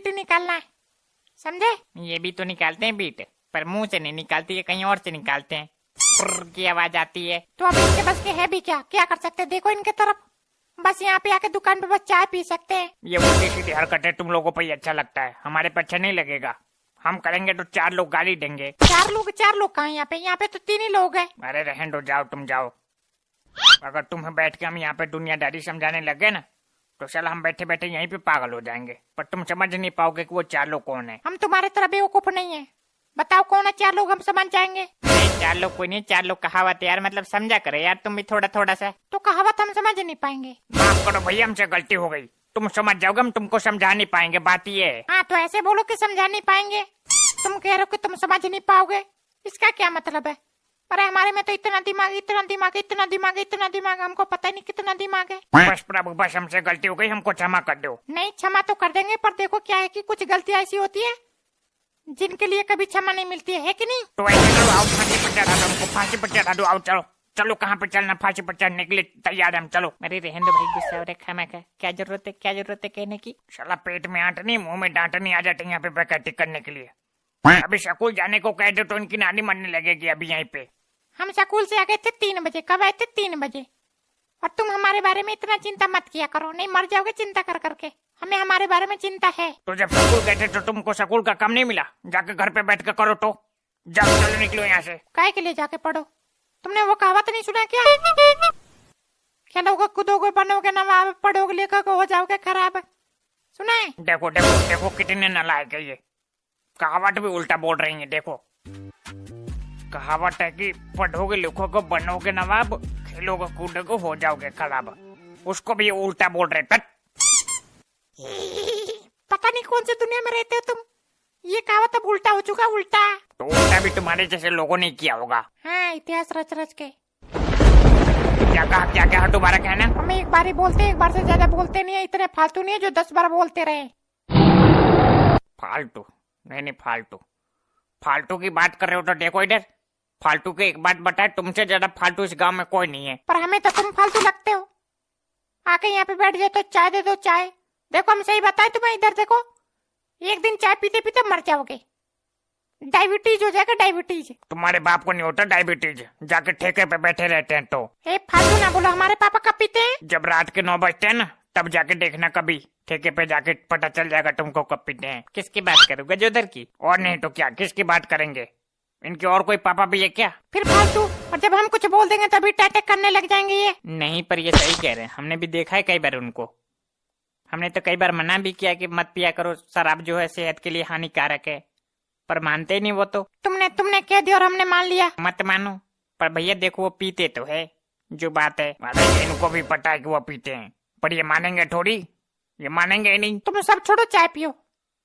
Beat निकालना है, समझे? ये भी तो निकालते हैं बीट, पर मुंह से नहीं निकालती है, कहीं और से निकालते हैं। पुर्र की आवाज आती है। तो अब इनके बस के है भी क्या कर सकते हैं? देखो इनके तरफ, बस यहाँ पे आके दुकान पे बस चाय पी सकते हैं। ये उल्टी सीधी हरकत है, तुम लोगों पर ही अच्छा लगता है, हमारे पे अच्छा नहीं लगेगा। हम करेंगे तो 4 लोग गाली देंगे। 4 लोग कहाँ? यहाँ पे तो 3 ही लोग हैं। अरे रहने दो, जाओ तुम जाओ। अगर तुम्हें बैठ के हम यहाँ पे दुनियादारी समझाने लगे ना, तो साला हम बैठे बैठे यहीं पे पागल हो जाएंगे, पर तुम समझ नहीं पाओगे कि वो 4 लोग कौन है। हम तुम्हारे तरह बेवकूफ नहीं है, बताओ कौन है 4 लोग, हम समझ जाएंगे। नहीं 4 लोग कोई नहीं, 4 लोग कहावत है यार, मतलब समझा करे यार तुम भी थोड़ा थोड़ा सा। तो कहावत हम समझ नहीं पाएंगे। माफ करो भैया, हमसे गलती हो गई, तुम समझ जाओगे, हम तुमको समझा नहीं पाएंगे, बात ये है। हाँ तो ऐसे बोलो कि समझा नहीं पाएंगे, तुम कह रहे हो कि तुम समझ नहीं पाओगे, इसका क्या मतलब है? अरे हमारे में तो इतना दिमाग, हमको पता नहीं कितना दिमाग है। बस प्रभु बस, हमसे गलती हो गई, हमको क्षमा कर दो। नहीं क्षमा तो कर देंगे, पर देखो क्या है कि कुछ गलतियां ऐसी होती है जिनके लिए कभी क्षमा नहीं मिलती है कि नहीं? तो ऐसे करो, आओ फांसी पर चढ़ा दो हमको, फांसी पर चढ़ा दो, आओ चलो चलो, कहाँ पे चलना? फांसी पर चढ़ने के लिए तैयार है हम, चलो। अरे रहने दो भाई, गुस्सा हो रहा है, खामा का क्या जरूरत है कहने की? साला पेट में आंटनी, मुंह में डांटनी आ जाती है यहाँ पे बैकैटिंग करने के लिए। अभी स्कूल जाने को कह दो तो इनकी नानी मरने लगेगी अभी यहीं पे। हम स्कूल से आ गए थे 3 बजे, कब आए थे? 3 बजे। और तुम हमारे बारे में इतना चिंता मत किया करो, नहीं मर जाओगे चिंता कर करके, हमें हमारे बारे में चिंता है। तो जब स्कूल गए थे तो तुमको स्कूल का काम नहीं मिला? जाके घर पे बैठ के करो, तो जाओ चलो निकलो यहाँ से। काय के लिए जाके पढ़ो? तुमने वो कहावत नहीं सुना क्या? खेलोगे कूदोगे बनोगे नवाब, पढ़ोगे लिखोगे हो जाओगे खराब, सुना है? देखो देखो देखो कितने नालायक है ये, कहावत भी उल्टा बोल रही है। देखो कहावत है कि पढ़ोगे लिखोगे बनोगे नवाब, खेलोगे कूदोगे हो जाओगे खराब, उसको भी उल्टा बोल रहे। पता नहीं कौन सी दुनिया में रहते हो तुम, ये कहावत अब उल्टा हो चुका, उल्टा। तो उल्टा भी तुम्हारे जैसे लोगों ने किया होगा। हाँ इतिहास रच रच के। क्या कहा दोबारा कहना? हम एक बार ही बोलते हैं, एक बार से ज्यादा बोलते नहीं है, इतने फालतू नहीं है जो 10 बार बोलते रहे। फालतू नहीं फालतू की बात कर रहे हो तो देखो इधर, फालतू की एक बात बताए, तुमसे ज्यादा फालतू इस गांव में कोई नहीं है। पर हमें तो तुम फालतू लगते हो, आके यहाँ पे बैठ जाओ तो चाय दे दो, चाय देखो हम सही बताए तुम्हें, इधर देखो, एक दिन चाय पीते पीते मर जाओगे, डायबिटीज हो जाएगा, डायबिटीज। तुम्हारे बाप को नहीं होता डायबिटीज, जाके ठेके पे बैठे रहते हैं तो। फालतू ना बोलो, हमारे पापा कब पीते हैं? जब रात के 9 बजते हैं ना, तब जाके देखना, कभी ठेके पे जाके पता चल जाएगा तुमको कब पीते हैं। किसकी बात करोगे? गजोदर की? और नहीं तो क्या, किसकी बात करेंगे? इनके और कोई पापा भी है क्या? फिर फालतू, और जब हम कुछ बोल देंगे तभी टैटक करने लग जाएंगे ये। नहीं पर ये सही कह रहे हैं, हमने भी देखा है कई बार उनको, हमने तो कई बार मना भी किया कि मत पिया करो, शराब जो है सेहत के लिए हानिकारक है, पर मानते ही नहीं वो तो। तुमने कह दिया और हमने मान लिया। मत मानो, पर भैया देखो वो पीते तो है, जो बात है। अरे इनको भी पता है कि वो पीते हैं, पर ये मानेंगे थोड़ी, ये मानेंगे ही नहीं। तुम सब छोड़ो, चाय पियो।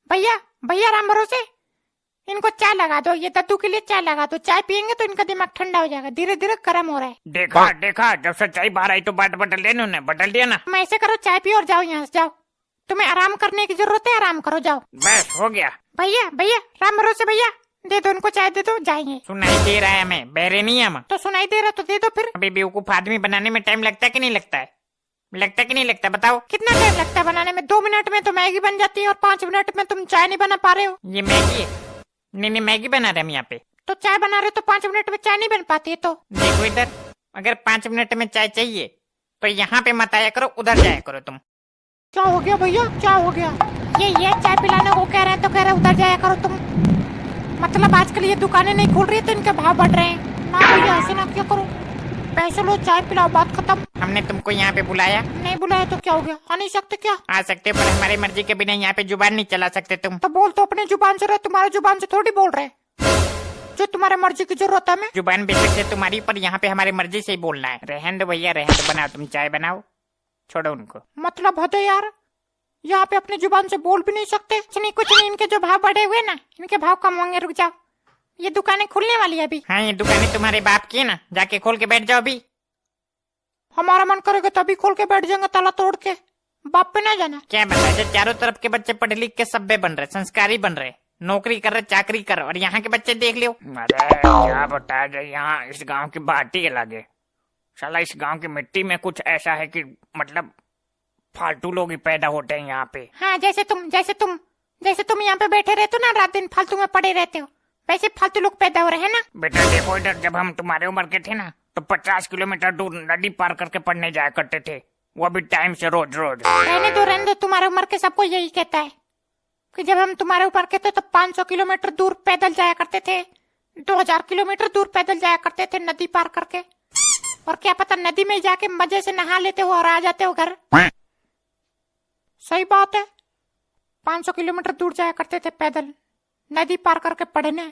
भैया राम भरोसे इनको चाय लगा दो, ये दद्दू के लिए चाय लगा दो, चाय पियेंगे तो इनका दिमाग ठंडा हो जाएगा, धीरे धीरे गर्म हो रहा है। देखा जब सच्चाई बाहर आई तो बात बदल देना, उन्हें बदल दिया ना। तुम ऐसे करो, चाय पियो और जाओ यहाँ से, जाओ, तुम्हें आराम करने की जरूरत है, आराम करो, जाओ। बस हो गया। भैया राम भरोसे भैया, दे दो उनको चाय, दे दो, जाएंगे। सुनाई दे रहा है हमें, बहरे नहीं हम तो सुनाई दे रहा तो दे दो फिर। अभी बेवकूफ आदमी बनाने में टाइम लगता है कि नहीं लगता है? लगता कि नहीं लगता बताओ? कितना टाइम लगता है बनाने में? 2 मिनट में तो मैगी बन जाती है और 5 मिनट में तुम चाय नहीं बना पा रहे हो। ये मैगी है? नहीं मैगी बना रहे हम यहाँ पे। तो चाय बना रहे हो तो 5 मिनट में चाय नहीं बन पाती है। तो देखो इधर, अगर 5 मिनट में चाय चाहिए तो यहाँ पे मत आया करो, उधर जाया करो तुम। क्या हो गया भैया, क्या हो गया? ये चाय पिलाने को कह रहे हैं तो कह रहे उधर जाया करो तुम, मतलब आजकल ये दुकानें नहीं खुल रही तो इनके भाव बढ़ रहे हैं ना भैया, ऐसे ना क्या करो, पैसे लो, चाय पिलाओ, बात खत्म। हमने तुमको यहाँ पे बुलाया? नहीं बुलाया तो क्या हो गया, आ नहीं सकते क्या? आ सकते, पर हमारी मर्जी के बिना यहाँ पे जुबान नहीं चला सकते तुम। तो बोल तो अपने जुबान से रहे, तुम्हारे जुबान से थोड़ी बोल रहे, जो तुम्हारे मर्जी की जरूरत है। हमें जुबान बेशक से तुम्हारी, पर यहाँ पे हमारी मर्जी से ही बोलना है। रहन दो भैया, रहन दो, बनाओ तुम चाय बनाओ, छोड़ो उनको। मतलब हद है यार, यहाँ पे अपनी जुबान से बोल भी नहीं सकते। कुछ नहीं, इनके जो भाव बढ़े हुए ना, इनके भाव कम होंगे, रुक जाओ, ये दुकानें खुलने वाली है अभी। हाँ ये दुकानें तुम्हारे बाप की है ना, जाके खोल के बैठ जाओ अभी। हमारा मन करेगा तभी खोल के बैठ जाएंगे, ताला तोड़ के, बाप पे ना जाना। क्या बन रहा है? चारों तरफ के बच्चे पढ़े लिख के सभ्य बन रहे, संस्कारी बन रहे, नौकरी कर रहे, चाकरी कर रहे, और यहाँ के बच्चे देख लियो। अरे क्या बताया जाए, यहाँ इस गांव की बात ही अलग है। साला इस गांव की मिट्टी में कुछ ऐसा है कि मतलब फालतू लोग ही पैदा होते हैं यहाँ पे। हाँ जैसे तुम जैसे तुम यहाँ पे बैठे रहते हो ना, रात दिन फालतू में पड़े रहते हो, वैसे फालतू लोग पैदा हो रहे हैं ना। बेटा देखो इधर, जब हम तुम्हारे उम्र के थे ना तो 50 किलोमीटर दूर नदी पार करके पढ़ने जाया करते थे, वो भी टाइम से रोज रोज। रहने दो, तुम्हारे उम्र के सबको यही कहता है कि जब हम तुम्हारे ऊपर के थे तो 500 किलोमीटर दूर पैदल जाया करते थे, 2000 किलोमीटर दूर पैदल जाया करते थे नदी पार करके, और क्या पता नदी में जाके मजे से नहा लेते हो और आ जाते हो घर। सही बात है, 500 किलोमीटर दूर जाया करते थे पैदल नदी पार करके पढ़ने,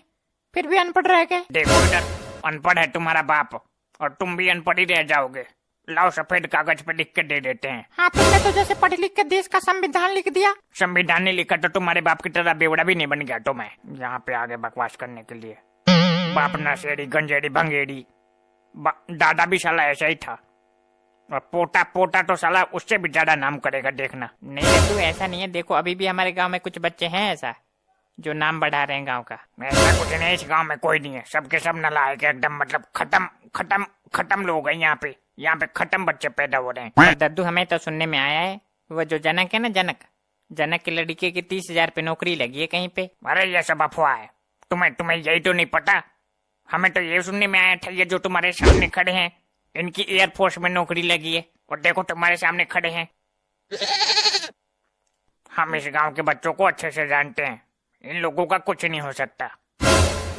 फिर भी अनपढ़ रह गए। देखो इधर, अनपढ़ है तुम्हारा बाप और तुम भी अनपढ़ ही रह जाओगे। लाओ सफेद कागज पे लिख के दे देते हैं। हाँ, तुमने तो जैसे पढ़ लिख के देश का संविधान लिख दिया। संविधान नहीं लिखा तो तुम्हारे बाप की तरह बेवड़ा भी नहीं बन गया तो मैं यहाँ पे आगे बकवास करने के लिए। बाप नशेड़ी गंजेड़ी भंगेड़ी, दादा भी साला ऐसा ही था, और पोता पोता तो साला उससे भी ज्यादा नाम करेगा, देखना। नहीं तू ऐसा नहीं है, देखो अभी भी हमारे गांव में कुछ बच्चे हैं ऐसा जो नाम बढ़ा रहे हैं गांव का। ऐसा कुछ नहीं, इस गांव में कोई नहीं है, सबके सब नलायक एकदम, मतलब खत्म खत्म खत्म लोग हैं यहाँ पे खत्म बच्चे पैदा हो रहे हैं। दद्दू हमें तो सुनने में आया है वो जो जनक है ना, जनक की लड़की की 30,000 पे नौकरी लगी है कहीं पे। अरे ये सब अफवाह है, तुम्हें यही तो नहीं पता। हमें तो ये सुनने में आया था ये जो तुम्हारे सामने खड़े हैं इनकी एयरफोर्स में नौकरी लगी है, और देखो तुम्हारे सामने खड़े हैं। हम इस गांव के बच्चों को अच्छे से जानते हैं, इन लोगों का कुछ नहीं हो सकता,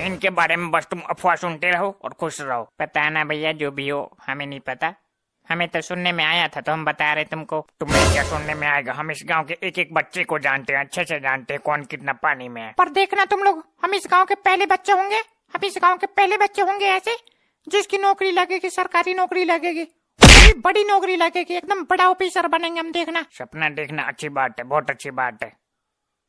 इनके बारे में बस तुम अफवाह सुनते रहो और खुश रहो। पता ना भैया, जो भी हो हमें नहीं पता, हमें तो सुनने में आया था तो हम बता रहे तुमको। तुम्हें क्या सुनने में आएगा, हम इस गांव के एक एक बच्चे को जानते हैं, अच्छे से जानते हैं कौन कितना पानी में है। पर देखना तुम लोग, हम इस गांव के पहले बच्चे होंगे, हम इस गांव के पहले बच्चे होंगे ऐसे जिसकी नौकरी लगेगी, सरकारी नौकरी लगेगी, बड़ी नौकरी लगेगी, एकदम बड़ा ऑफिसर बनेंगे हम, देखना। सपना देखना अच्छी बात है, बहुत अच्छी बात है,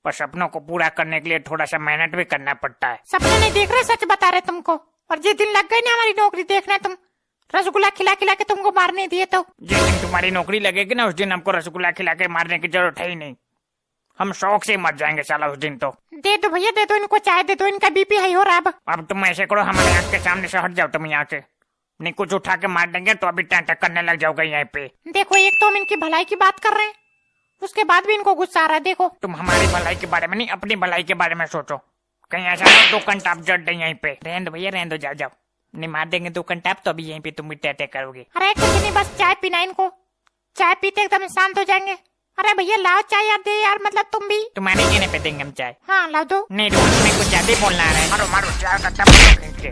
पर सपनों को पूरा करने के लिए थोड़ा सा मेहनत भी करना पड़ता है। सपने नहीं देख रहे, सच बता रहे तुमको। और जिस दिन लग गई ना हमारी नौकरी, देखना तुम, रसगुल्ला खिला खिला के तुमको मारने दिए तो। जिस दिन तुम्हारी नौकरी लगेगी ना उस दिन हमको रसगुल्ला खिला के मारने की जरूरत है ही नहीं, हम शौक से मर जाएंगे साला उस दिन तो। दे दो भैया, दे दो इनको चाय, दे दो, इनका बीपी हाई हो रहा है अब तुम ऐसे करो, हमारे आँख के सामने से हट जाओ तुम यहाँ से, नहीं कुछ उठा के मार देंगे तो अभी टाटा करने लग जाओगे यहाँ पे। देखो, एक तो हम इनकी भलाई की बात कर रहे हैं, उसके बाद भी इनको गुस्सा आ रहा है। देखो तुम हमारी भलाई के बारे में नहीं, अपनी भलाई के बारे में सोचो, कहीं ऐसा ना 2 घंटा जड़ दे यहीं पे। रहने दो भैया, रहने दो, जाओ, नहीं मार देंगे 2 घंटा तो अभी यहीं पे तुम भी टैटे करोगे। अरे कुछ नहीं, बस चाय पीना इनको, चाय पीते एकदम शांत हो जाएंगे। अरे भैया लाओ चाय यार, दे यार, मतलब तुम भी। तुम्हारे कहने पे देंगे हम चाय। हाँ लाओ दो। नहीं तुम्हें कुछ ज्यादा बोलना है। मारो मारो चाय का टप खींच के।